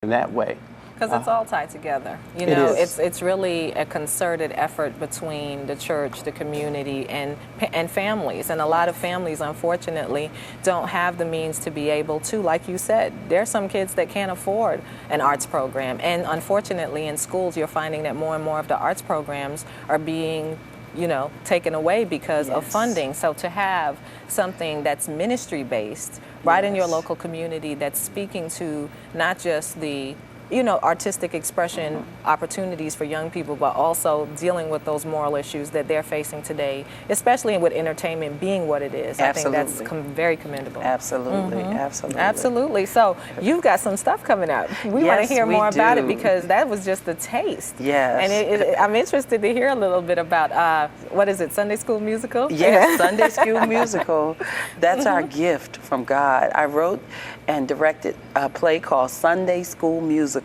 in that way. Because it's all tied together. You know, it's really a concerted effort between the church, the community, and families. And a lot of families, unfortunately, don't have the means to be able to, like you said, there are some kids that can't afford an arts program. And unfortunately, in schools, you're finding that more and more of the arts programs are being, you know, taken away because of funding. So to have something that's ministry-based right in your local community that's speaking to not just the, you know, artistic expression opportunities for young people, but also dealing with those moral issues that they're facing today, especially with entertainment being what it is. Absolutely. I think that's very commendable. Absolutely, absolutely. Absolutely. So you've got some stuff coming up. We want to hear more about it because that was just the taste. Yes. And I'm interested to hear a little bit about, what is it, Sunday School Musical? Yes, Sunday School Musical. That's our gift from God. I wrote and directed a play called Sunday School Musical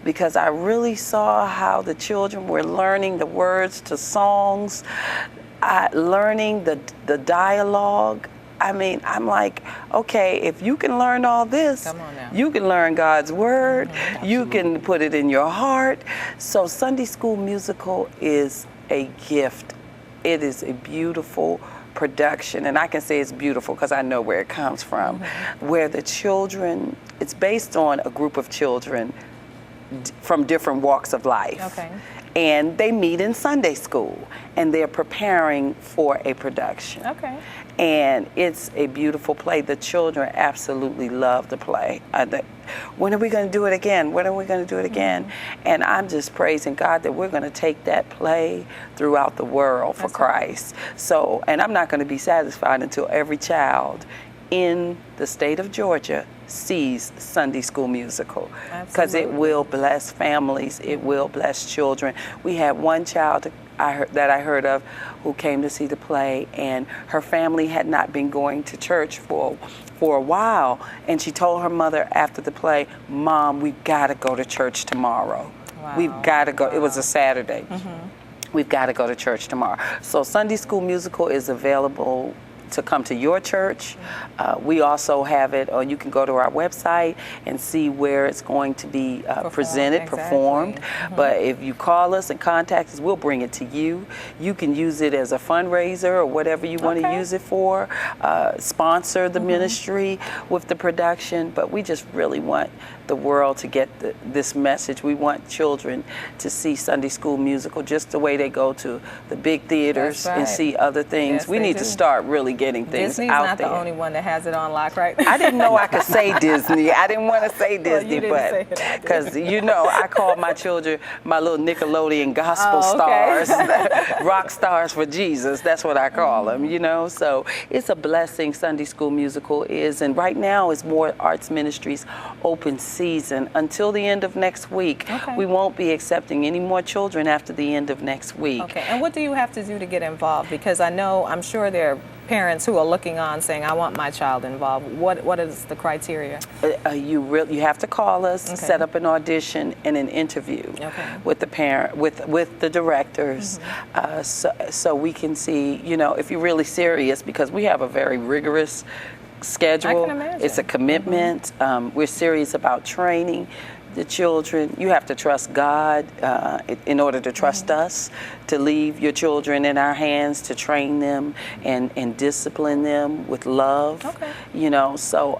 because I really saw how the children were learning the words to songs, learning the dialogue. I mean, I'm like, okay, if you can learn all this, you can learn God's word, you can put it in your heart. So Sunday School Musical is a gift. It is a beautiful production, and I can say it's beautiful because I know where it comes from, where the children, it's based on a group of children from different walks of life. Okay. And they meet in Sunday school, and they're preparing for a production. Okay. And it's a beautiful play. The children absolutely love the play. When are we going to do it again? When are we going to do it again? And I'm just praising God that we're going to take that play throughout the world for Christ. So, and I'm not going to be satisfied until every child in the state of Georgia sees Sunday School Musical, because it will bless families, it will bless children. We had one child that I heard of who came to see the play, and her family had not been going to church for a while, and she told her mother after the play, "Mom, we've got to go to church tomorrow. Wow. We've got to go." It was a Saturday. We've got to go to church tomorrow. So Sunday School Musical is available to come to your church. We also have it, or you can go to our website and see where it's going to be presented, performed. But if you call us and contact us, we'll bring it to you. You can use it as a fundraiser or whatever you want to use it for, sponsor the ministry with the production. But we just really want the world to get this message. We want children to see Sunday School Musical just the way they go to the big theaters and see other things. We need to start really getting things Disney's out not there. the only one that has it on lock, right? I didn't know I could say Disney. I didn't want to say Disney, but because you know, I call my children my little Nickelodeon gospel stars, rock stars for Jesus. That's what I call them, you know. So it's a blessing. Sunday School Musical is, and right now is more arts ministries open season until the end of next week. We won't be accepting any more children after the end of next week. Okay, and what do you have to do to get involved? Because I'm sure there are parents who are looking on saying, I want my child involved. What is the criteria? You have to call us, set up an audition and an interview with the parent, with the directors, so we can see, you know, if you're really serious, because we have a very rigorous schedule. I can imagine. It's a commitment. We're serious about training the children. You have to trust God in order to trust us, to leave your children in our hands, to train them and discipline them with love. You know, so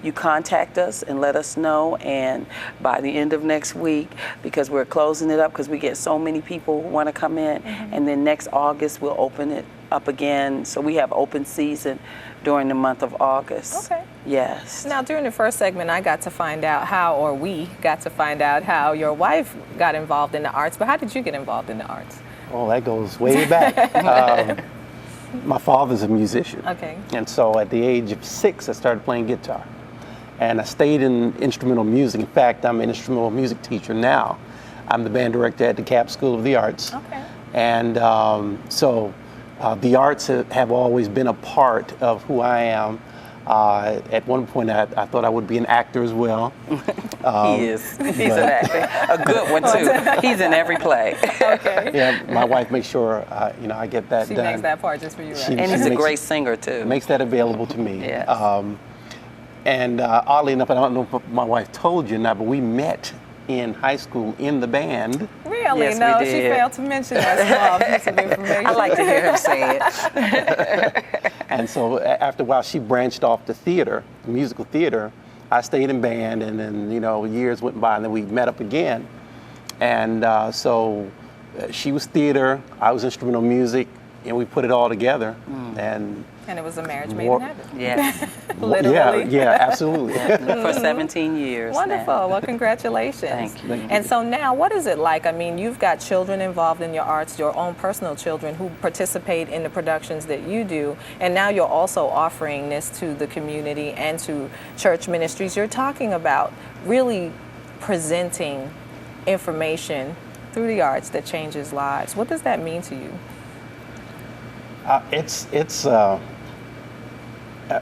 you contact us and let us know, and by the end of next week, because we're closing it up because we get so many people who want to come in, and then next August we'll open it up again. So we have open season during the month of August. Yes. Now, during the first segment, we got to find out how your wife got involved in the arts. But how did you get involved in the arts? Well, that goes way back. My father's a musician. And so at the age of 6, I started playing guitar. And I stayed in instrumental music. In fact, I'm an instrumental music teacher now. I'm the band director at the Cap School of the Arts. And so the arts have always been a part of who I am. At one point, I thought I would be an actor as well. He is. He's an actor. A good one, too. He's in every play. Yeah, my wife makes sure, I get that done. She makes that part just for you, right? And he's a great singer, too. Makes that available to me. And oddly enough, I don't know if my wife told you or not, but we met in high school in the band. Really? Yes, No, we she did. failed to mention that small piece of information. I like to hear him say it. And so after a while, she branched off to theater, musical theater. I stayed in band, and then, you know, years went by, and then we met up again. And so she was theater, I was instrumental music, and we put it all together. And it was a marriage made in heaven. Yes. Literally. Yeah, absolutely. For 17 years. Wonderful. Now. Well, congratulations. Thank you. And so now, what is it like? I mean, you've got children involved in your arts, your own personal children who participate in the productions that you do, and now you're also offering this to the community and to church ministries. You're talking about really presenting information through the arts that changes lives. What does that mean to you?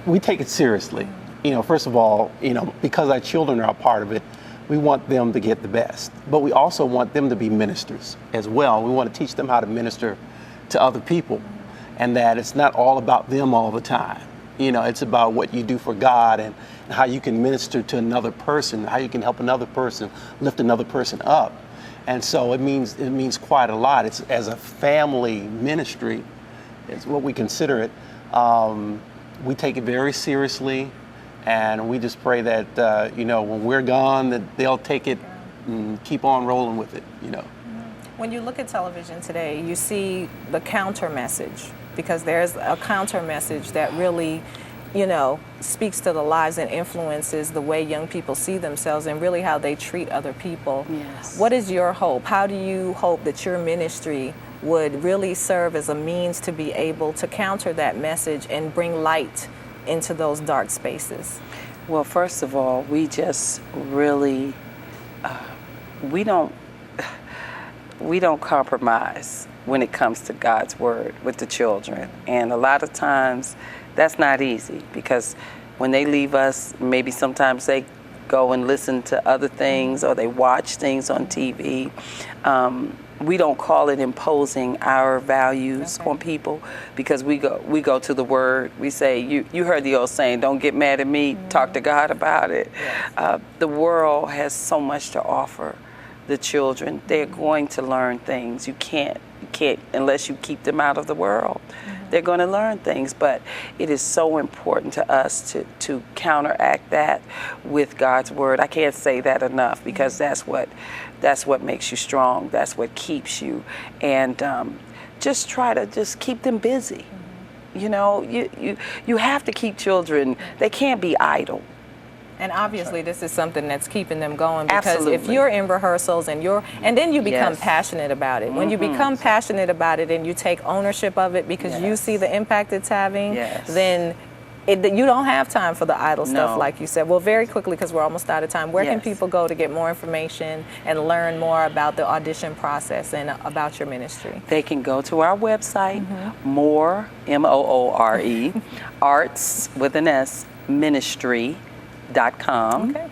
We take it seriously. You know, first of all, you know, because our children are a part of it, we want them to get the best. But we also want them to be ministers as well. We want to teach them how to minister to other people, and that it's not all about them all the time. You know, it's about what you do for God and how you can minister to another person, how you can help another person, lift another person up. And so it means quite a lot. It's as a family ministry, it's what we consider it. We take it very seriously, and we just pray that, you know, when we're gone, that they'll take it and keep on rolling with it, you know. When you look at television today, you see the counter message, because there's a counter message that really, you know, speaks to the lives and influences the way young people see themselves and really how they treat other people. Yes. What is your hope? How do you hope that your ministry would really serve as a means to be able to counter that message and bring light into those dark spaces? Well, first of all, we just really, we don't compromise when it comes to God's word with the children. And a lot of times that's not easy, because when they leave us, maybe sometimes they go and listen to other things or they watch things on TV. We don't call it imposing our values on people, because we go to the word. We say, you heard the old saying, don't get mad at me, talk to God about it. Yes. The world has so much to offer the children. They're going to learn things. You can't unless you keep them out of the world. They're going to learn things, but it is so important to us to counteract that with God's word. I can't say that enough, because that's what makes you strong. That's what keeps you. And just try to just keep them busy. You know, you have to keep children. They can't be idle. And obviously, this is something that's keeping them going, because Absolutely. if you're in rehearsals and then you become Yes. passionate about it. When you become passionate about it and you take ownership of it because you Yes. see the impact it's having, Yes. then you don't have time for the idle stuff, No. like you said. Well, very quickly, because we're almost out of time, where can Yes. people go to get more information and learn more about the audition process and about your ministry? They can go to our website, more, MOORE, arts with an S, ministry.com. Okay.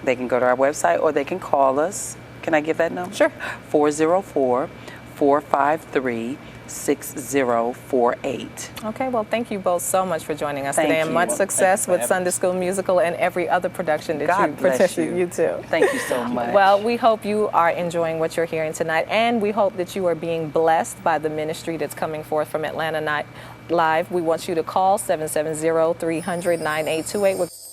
They can go to our website, or they can call us. Can I give that number? Sure. 404-453-6048. Okay, well, thank you both so much for joining us Thank today, and you. much Well, success thank you for with having Sunday School Musical and every other production that God you bless participate. you. You too. Thank you so much. Well, we hope you are enjoying what you're hearing tonight, and we hope that you are being blessed by the ministry that's coming forth from Atlanta Live. We want you to call 770-300-9828.